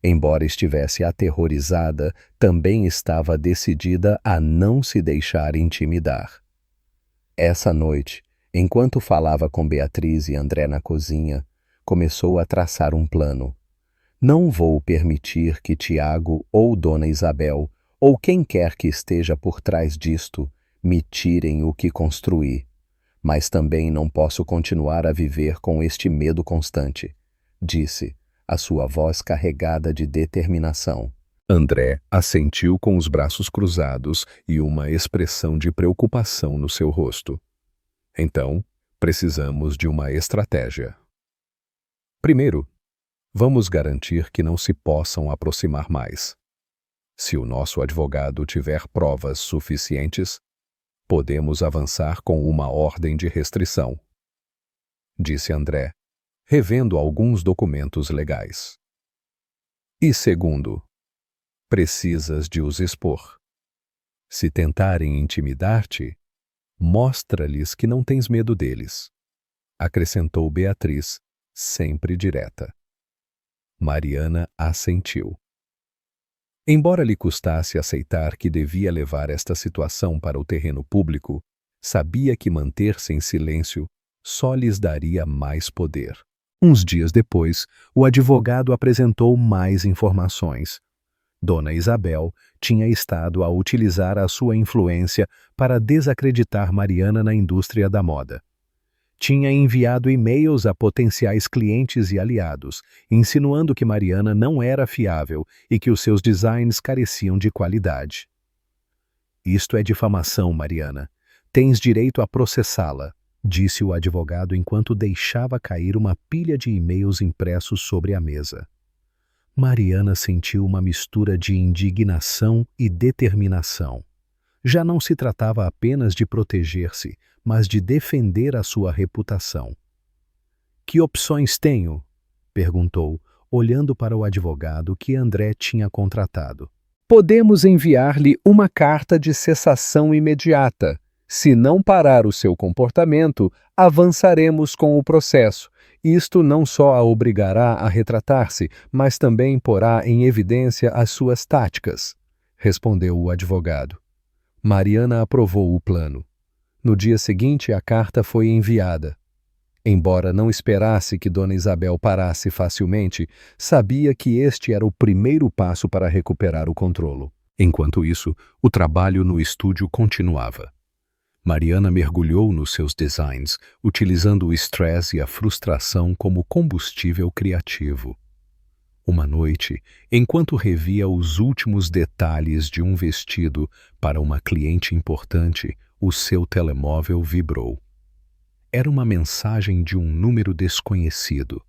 Embora estivesse aterrorizada, também estava decidida a não se deixar intimidar. Essa noite, enquanto falava com Beatriz e André na cozinha, começou a traçar um plano. "Não vou permitir que Tiago ou Dona Isabel, ou quem quer que esteja por trás disto, me tirem o que construí. Mas também não posso continuar a viver com este medo constante", disse, a sua voz carregada de determinação. André assentiu com os braços cruzados e uma expressão de preocupação no seu rosto. "Então, precisamos de uma estratégia. Primeiro, vamos garantir que não se possam aproximar mais. Se o nosso advogado tiver provas suficientes, podemos avançar com uma ordem de restrição", disse André, revendo alguns documentos legais. "E segundo, precisas de os expor. Se tentarem intimidar-te, mostra-lhes que não tens medo deles", acrescentou Beatriz, sempre direta. Mariana assentiu. Embora lhe custasse aceitar que devia levar esta situação para o terreno público, sabia que manter-se em silêncio só lhes daria mais poder. Uns dias depois, o advogado apresentou mais informações. Dona Isabel tinha estado a utilizar a sua influência para desacreditar Mariana na indústria da moda. Tinha enviado e-mails a potenciais clientes e aliados, insinuando que Mariana não era fiável e que os seus designs careciam de qualidade. Isto é difamação, Mariana. Tens direito a processá-la, disse o advogado enquanto deixava cair uma pilha de e-mails impressos sobre a mesa. Mariana sentiu uma mistura de indignação e determinação. Já não se tratava apenas de proteger-se, mas de defender a sua reputação. Que opções tenho? Perguntou, olhando para o advogado que André tinha contratado. Podemos enviar-lhe uma carta de cessação imediata. Se não parar o seu comportamento, avançaremos com o processo. Isto não só a obrigará a retratar-se, mas também porá em evidência as suas táticas, respondeu o advogado. Mariana aprovou o plano. No dia seguinte, a carta foi enviada. Embora não esperasse que Dona Isabel parasse facilmente, sabia que este era o primeiro passo para recuperar o controlo. Enquanto isso, o trabalho no estúdio continuava. Mariana mergulhou nos seus designs, utilizando o estresse e a frustração como combustível criativo. Uma noite, enquanto revia os últimos detalhes de um vestido para uma cliente importante, o seu telemóvel vibrou. Era uma mensagem de um número desconhecido.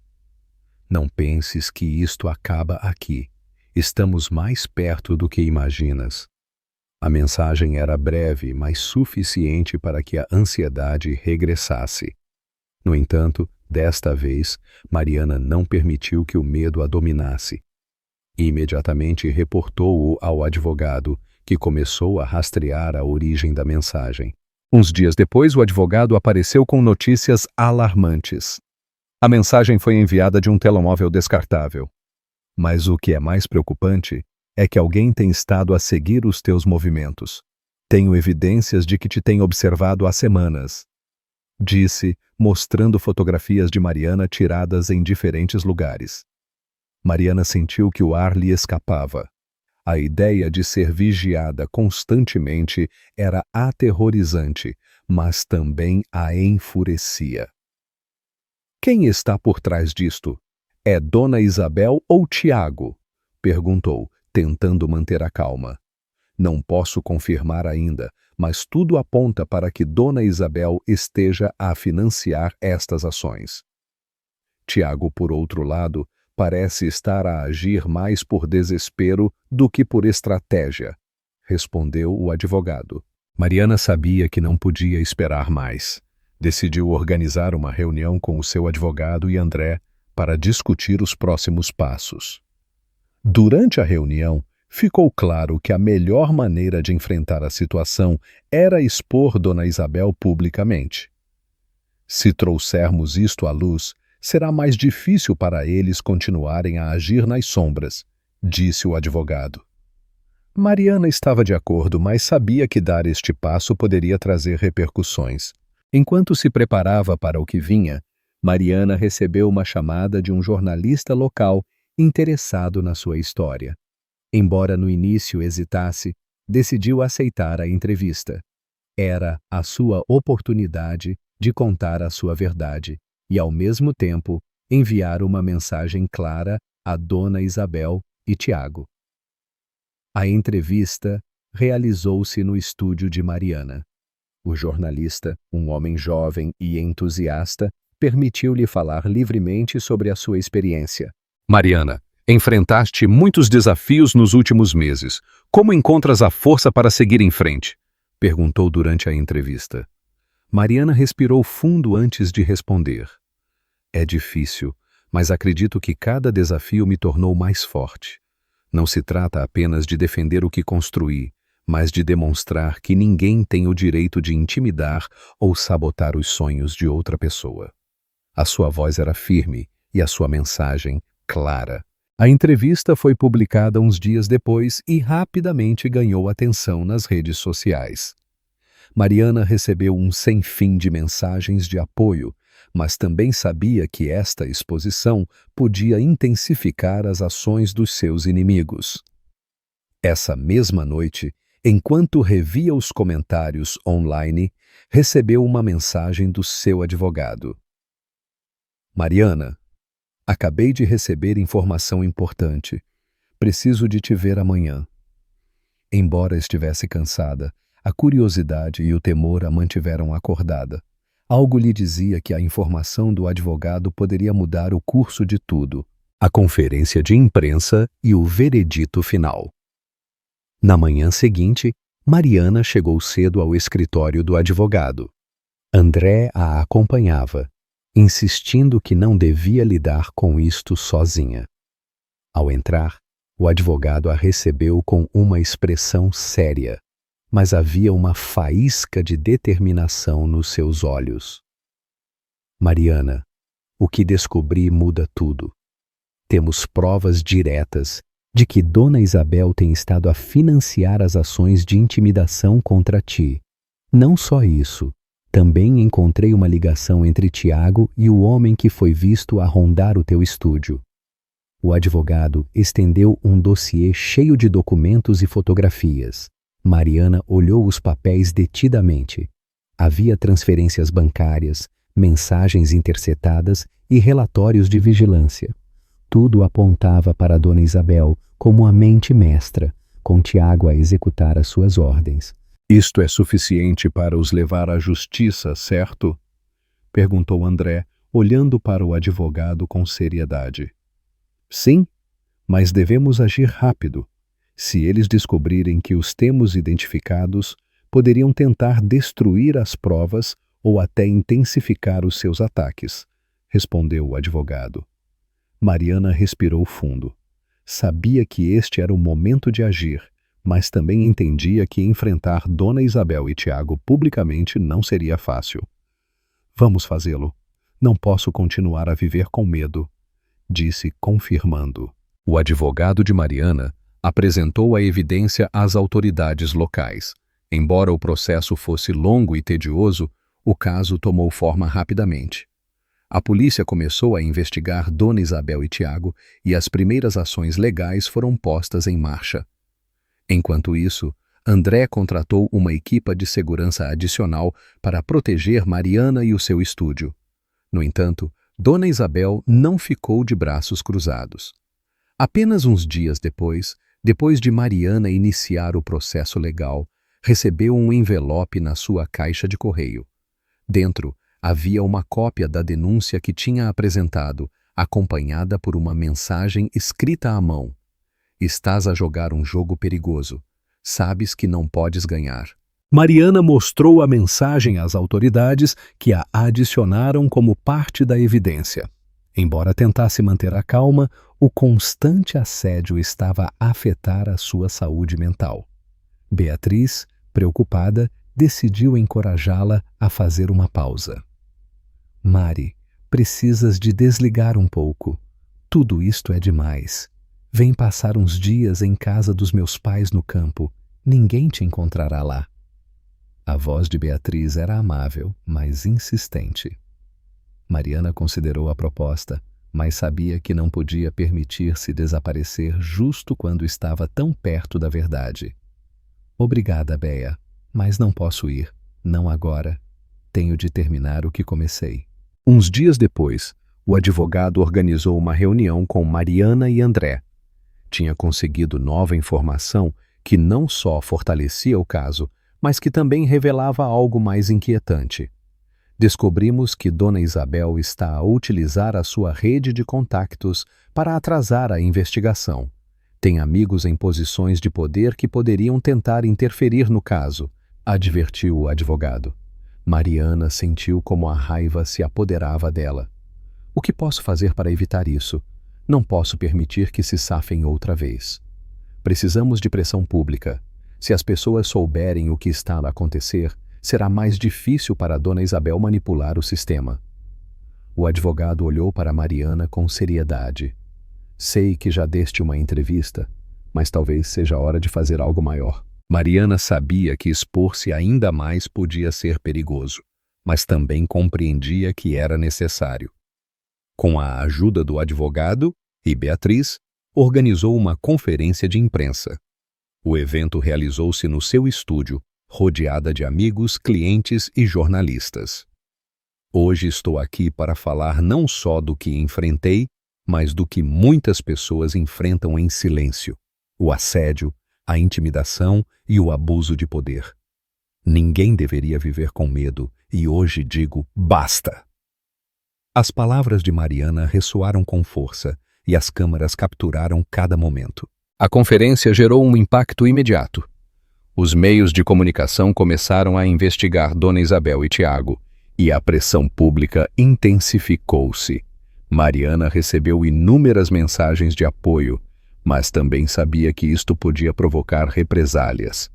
Não penses que isto acaba aqui. Estamos mais perto do que imaginas. A mensagem era breve, mas suficiente para que a ansiedade regressasse. No entanto, desta vez, Mariana não permitiu que o medo a dominasse. Imediatamente reportou-o ao advogado, que começou a rastrear a origem da mensagem. Uns dias depois, o advogado apareceu com notícias alarmantes. A mensagem foi enviada de um telemóvel descartável. Mas o que é mais preocupante é que alguém tem estado a seguir os teus movimentos. Tenho evidências de que te tem observado há semanas, disse, mostrando fotografias de Mariana tiradas em diferentes lugares. Mariana sentiu que o ar lhe escapava. A ideia de ser vigiada constantemente era aterrorizante, mas também a enfurecia. Quem está por trás disto? É Dona Isabel ou Tiago? Perguntou, tentando manter a calma. Não posso confirmar ainda, mas tudo aponta para que Dona Isabel esteja a financiar estas ações. Tiago, por outro lado, parece estar a agir mais por desespero do que por estratégia, respondeu o advogado. Mariana sabia que não podia esperar mais. Decidiu organizar uma reunião com o seu advogado e André para discutir os próximos passos. Durante a reunião, ficou claro que a melhor maneira de enfrentar a situação era expor Dona Isabel publicamente. Se trouxermos isto à luz, será mais difícil para eles continuarem a agir nas sombras, disse o advogado. Mariana estava de acordo, mas sabia que dar este passo poderia trazer repercussões. Enquanto se preparava para o que vinha, Mariana recebeu uma chamada de um jornalista local interessado na sua história. Embora no início hesitasse, decidiu aceitar a entrevista. Era a sua oportunidade de contar a sua verdade e, ao mesmo tempo, enviar uma mensagem clara a Dona Isabel e Tiago. A entrevista realizou-se no estúdio de Mariana. O jornalista, um homem jovem e entusiasta, permitiu-lhe falar livremente sobre a sua experiência. Mariana, enfrentaste muitos desafios nos últimos meses. Como encontras a força para seguir em frente? Perguntou durante a entrevista. Mariana respirou fundo antes de responder. É difícil, mas acredito que cada desafio me tornou mais forte. Não se trata apenas de defender o que construí, mas de demonstrar que ninguém tem o direito de intimidar ou sabotar os sonhos de outra pessoa. A sua voz era firme e a sua mensagem clara. A entrevista foi publicada uns dias depois e rapidamente ganhou atenção nas redes sociais. Mariana recebeu um sem fim de mensagens de apoio, mas também sabia que esta exposição podia intensificar as ações dos seus inimigos. Essa mesma noite, enquanto revia os comentários online, recebeu uma mensagem do seu advogado. Mariana, acabei de receber informação importante. Preciso de te ver amanhã. Embora estivesse cansada, a curiosidade e o temor a mantiveram acordada. Algo lhe dizia que a informação do advogado poderia mudar o curso de tudo. A conferência de imprensa e o veredito final. Na manhã seguinte, Mariana chegou cedo ao escritório do advogado. André a acompanhava, insistindo que não devia lidar com isto sozinha. Ao entrar, o advogado a recebeu com uma expressão séria, mas havia uma faísca de determinação nos seus olhos. Mariana, o que descobri muda tudo. Temos provas diretas de que Dona Isabel tem estado a financiar as ações de intimidação contra ti. Não só isso, também encontrei uma ligação entre Tiago e o homem que foi visto a rondar o teu estúdio. O advogado estendeu um dossiê cheio de documentos e fotografias. Mariana olhou os papéis detidamente. Havia transferências bancárias, mensagens interceptadas e relatórios de vigilância. Tudo apontava para Dona Isabel como a mente mestra, com Tiago a executar as suas ordens. Isto é suficiente para os levar à justiça, certo? Perguntou André, olhando para o advogado com seriedade. Sim, mas devemos agir rápido. Se eles descobrirem que os temos identificados, poderiam tentar destruir as provas ou até intensificar os seus ataques, respondeu o advogado. Mariana respirou fundo. Sabia que este era o momento de agir, mas também entendia que enfrentar Dona Isabel e Tiago publicamente não seria fácil. Vamos fazê-lo. Não posso continuar a viver com medo, disse, confirmando. O advogado de Mariana apresentou a evidência às autoridades locais. Embora o processo fosse longo e tedioso, o caso tomou forma rapidamente. A polícia começou a investigar Dona Isabel e Tiago e as primeiras ações legais foram postas em marcha. Enquanto isso, André contratou uma equipa de segurança adicional para proteger Mariana e o seu estúdio. No entanto, Dona Isabel não ficou de braços cruzados. Apenas uns dias depois de Mariana iniciar o processo legal, recebeu um envelope na sua caixa de correio. Dentro, havia uma cópia da denúncia que tinha apresentado, acompanhada por uma mensagem escrita à mão. Estás a jogar um jogo perigoso. Sabes que não podes ganhar. Mariana mostrou a mensagem às autoridades, que a adicionaram como parte da evidência. Embora tentasse manter a calma, o constante assédio estava a afetar a sua saúde mental. Beatriz, preocupada, decidiu encorajá-la a fazer uma pausa. Mari, precisas de desligar um pouco. Tudo isto é demais. Vem passar uns dias em casa dos meus pais no campo. Ninguém te encontrará lá. A voz de Beatriz era amável, mas insistente. Mariana considerou a proposta, mas sabia que não podia permitir-se desaparecer justo quando estava tão perto da verdade. Obrigada, Béa, mas não posso ir. Não agora. Tenho de terminar o que comecei. Uns dias depois, o advogado organizou uma reunião com Mariana e André. Tinha conseguido nova informação que não só fortalecia o caso, mas que também revelava algo mais inquietante. Descobrimos que Dona Isabel está a utilizar a sua rede de contactos para atrasar a investigação. Tem amigos em posições de poder que poderiam tentar interferir no caso, advertiu o advogado. Mariana sentiu como a raiva se apoderava dela. O que posso fazer para evitar isso? Não posso permitir que se safem outra vez. Precisamos de pressão pública. Se as pessoas souberem o que está a acontecer, será mais difícil para Dona Isabel manipular o sistema. O advogado olhou para Mariana com seriedade. Sei que já deste uma entrevista, mas talvez seja hora de fazer algo maior. Mariana sabia que expor-se ainda mais podia ser perigoso, mas também compreendia que era necessário. Com a ajuda do advogado e Beatriz, organizou uma conferência de imprensa. O evento realizou-se no seu estúdio, rodeada de amigos, clientes e jornalistas. Hoje estou aqui para falar não só do que enfrentei, mas do que muitas pessoas enfrentam em silêncio: o assédio, a intimidação e o abuso de poder. Ninguém deveria viver com medo, e hoje digo basta! As palavras de Mariana ressoaram com força e as câmeras capturaram cada momento. A conferência gerou um impacto imediato. Os meios de comunicação começaram a investigar Dona Isabel e Tiago, e a pressão pública intensificou-se. Mariana recebeu inúmeras mensagens de apoio, mas também sabia que isto podia provocar represálias.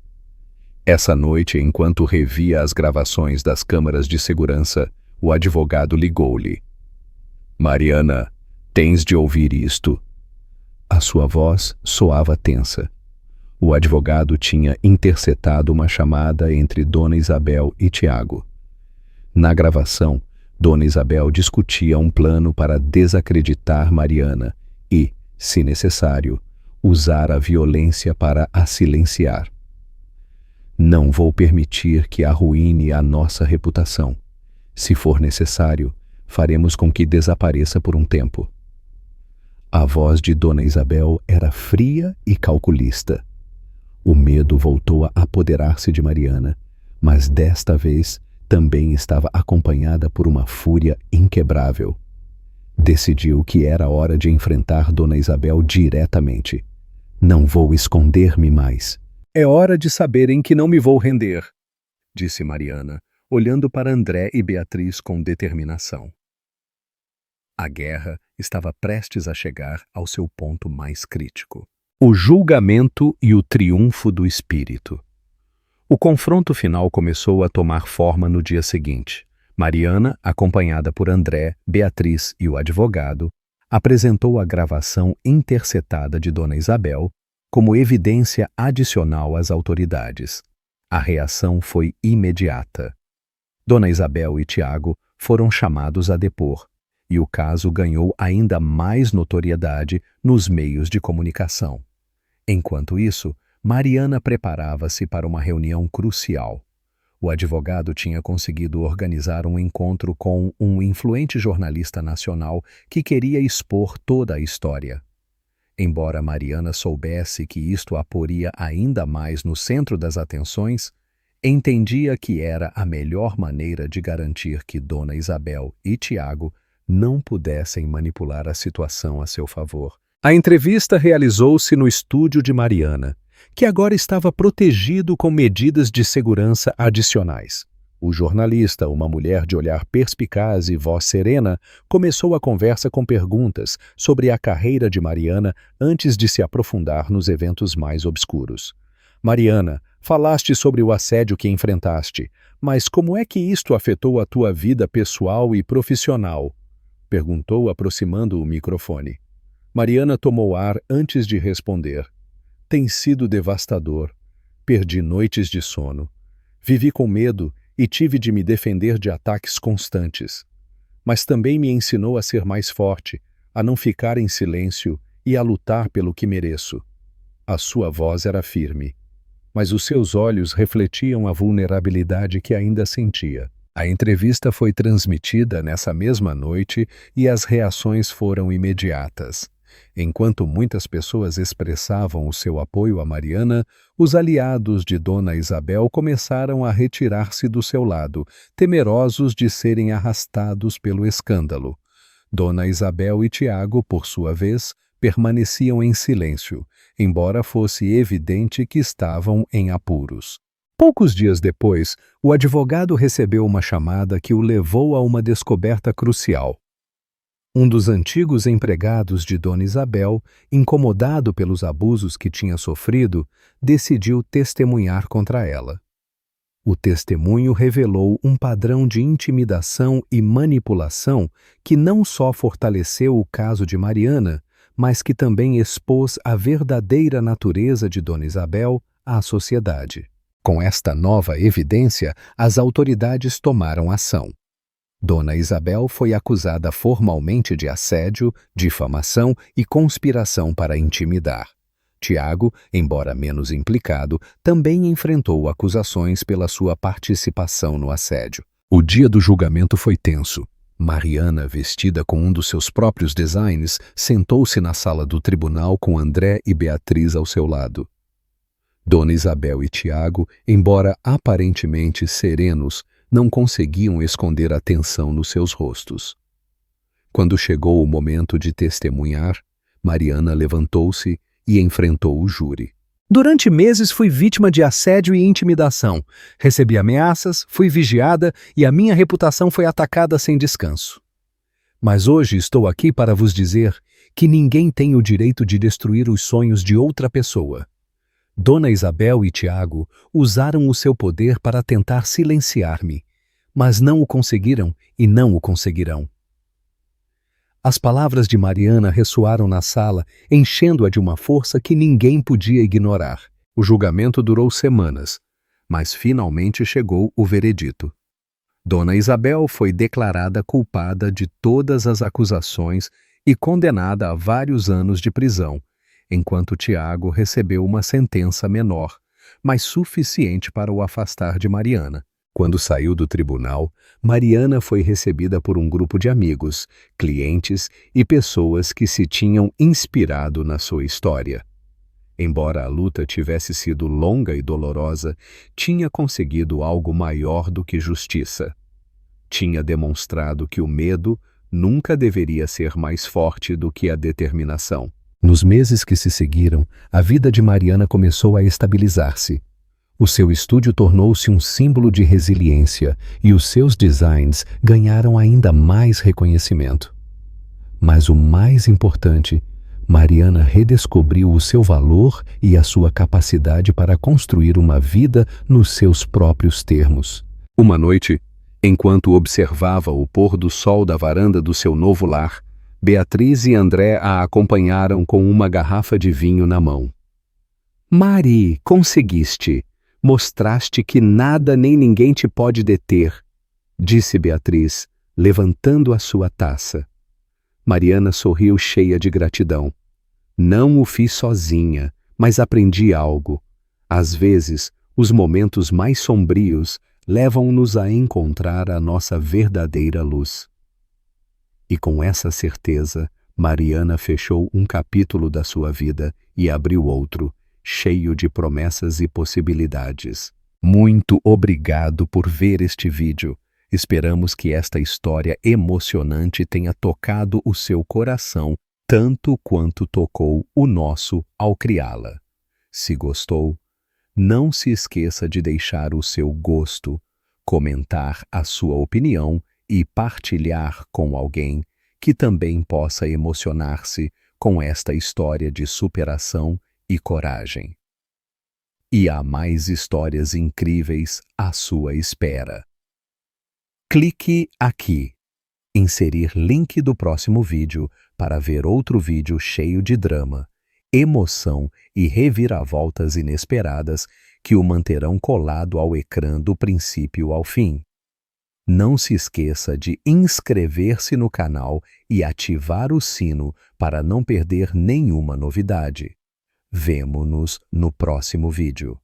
Essa noite, enquanto revia as gravações das câmaras de segurança, o advogado ligou-lhe. Mariana, tens de ouvir isto. A sua voz soava tensa. O advogado tinha interceptado uma chamada entre Dona Isabel e Tiago. Na gravação, Dona Isabel discutia um plano para desacreditar Mariana e, se necessário, usar a violência para a silenciar. Não vou permitir que arruine a nossa reputação. Se for necessário, faremos com que desapareça por um tempo. A voz de Dona Isabel era fria e calculista. O medo voltou a apoderar-se de Mariana, mas desta vez também estava acompanhada por uma fúria inquebrável. Decidiu que era hora de enfrentar Dona Isabel diretamente. Não vou esconder-me mais. É hora de saberem que não me vou render, disse Mariana, olhando para André e Beatriz com determinação. A guerra estava prestes a chegar ao seu ponto mais crítico. O julgamento e o triunfo do espírito. O confronto final começou a tomar forma no dia seguinte. Mariana, acompanhada por André, Beatriz e o advogado, apresentou a gravação interceptada de Dona Isabel como evidência adicional às autoridades. A reação foi imediata. Dona Isabel e Tiago foram chamados a depor, e o caso ganhou ainda mais notoriedade nos meios de comunicação. Enquanto isso, Mariana preparava-se para uma reunião crucial. O advogado tinha conseguido organizar um encontro com um influente jornalista nacional que queria expor toda a história. Embora Mariana soubesse que isto a poria ainda mais no centro das atenções, entendia que era a melhor maneira de garantir que Dona Isabel e Tiago não pudessem manipular a situação a seu favor. A entrevista realizou-se no estúdio de Mariana, que agora estava protegido com medidas de segurança adicionais. O jornalista, uma mulher de olhar perspicaz e voz serena, começou a conversa com perguntas sobre a carreira de Mariana antes de se aprofundar nos eventos mais obscuros. Mariana, falaste sobre o assédio que enfrentaste, mas como é que isto afetou a tua vida pessoal e profissional? Perguntou, aproximando o microfone. Mariana tomou ar antes de responder. Tem sido devastador. Perdi noites de sono. Vivi com medo e tive de me defender de ataques constantes. Mas também me ensinou a ser mais forte, a não ficar em silêncio e a lutar pelo que mereço. A sua voz era firme, mas os seus olhos refletiam a vulnerabilidade que ainda sentia. A entrevista foi transmitida nessa mesma noite e as reações foram imediatas. Enquanto muitas pessoas expressavam o seu apoio a Mariana, os aliados de Dona Isabel começaram a retirar-se do seu lado, temerosos de serem arrastados pelo escândalo. Dona Isabel e Tiago, por sua vez, permaneciam em silêncio, embora fosse evidente que estavam em apuros. Poucos dias depois, o advogado recebeu uma chamada que o levou a uma descoberta crucial. Um dos antigos empregados de Dona Isabel, incomodado pelos abusos que tinha sofrido, decidiu testemunhar contra ela. O testemunho revelou um padrão de intimidação e manipulação que não só fortaleceu o caso de Mariana, mas que também expôs a verdadeira natureza de Dona Isabel à sociedade. Com esta nova evidência, as autoridades tomaram ação. Dona Isabel foi acusada formalmente de assédio, difamação e conspiração para intimidar. Tiago, embora menos implicado, também enfrentou acusações pela sua participação no assédio. O dia do julgamento foi tenso. Mariana, vestida com um dos seus próprios designs, sentou-se na sala do tribunal com André e Beatriz ao seu lado. Dona Isabel e Tiago, embora aparentemente serenos, não conseguiam esconder a tensão nos seus rostos. Quando chegou o momento de testemunhar, Mariana levantou-se e enfrentou o júri. Durante meses fui vítima de assédio e intimidação. Recebi ameaças, fui vigiada e a minha reputação foi atacada sem descanso. Mas hoje estou aqui para vos dizer que ninguém tem o direito de destruir os sonhos de outra pessoa. Dona Isabel e Tiago usaram o seu poder para tentar silenciar-me, mas não o conseguiram e não o conseguirão. As palavras de Mariana ressoaram na sala, enchendo-a de uma força que ninguém podia ignorar. O julgamento durou semanas, mas finalmente chegou o veredito. Dona Isabel foi declarada culpada de todas as acusações e condenada a vários anos de prisão, enquanto Tiago recebeu uma sentença menor, mas suficiente para o afastar de Mariana. Quando saiu do tribunal, Mariana foi recebida por um grupo de amigos, clientes e pessoas que se tinham inspirado na sua história. Embora a luta tivesse sido longa e dolorosa, tinha conseguido algo maior do que justiça. Tinha demonstrado que o medo nunca deveria ser mais forte do que a determinação. Nos meses que se seguiram, a vida de Mariana começou a estabilizar-se. O seu estúdio tornou-se um símbolo de resiliência e os seus designs ganharam ainda mais reconhecimento. Mas o mais importante, Mariana redescobriu o seu valor e a sua capacidade para construir uma vida nos seus próprios termos. Uma noite, enquanto observava o pôr do sol da varanda do seu novo lar, Beatriz e André a acompanharam com uma garrafa de vinho na mão. "Mari, conseguiste! Mostraste que nada nem ninguém te pode deter", disse Beatriz, levantando a sua taça. Mariana sorriu cheia de gratidão. "Não o fiz sozinha, mas aprendi algo. Às vezes, os momentos mais sombrios levam-nos a encontrar a nossa verdadeira luz." E com essa certeza, Mariana fechou um capítulo da sua vida e abriu outro, cheio de promessas e possibilidades. Muito obrigado por ver este vídeo. Esperamos que esta história emocionante tenha tocado o seu coração tanto quanto tocou o nosso ao criá-la. Se gostou, não se esqueça de deixar o seu gosto, comentar a sua opinião e partilhar com alguém que também possa emocionar-se com esta história de superação e coragem. E há mais histórias incríveis à sua espera. Clique aqui, inserir link do próximo vídeo para ver outro vídeo cheio de drama, emoção e reviravoltas inesperadas que o manterão colado ao ecrã do princípio ao fim. Não se esqueça de inscrever-se no canal e ativar o sino para não perder nenhuma novidade. Vemo-nos no próximo vídeo.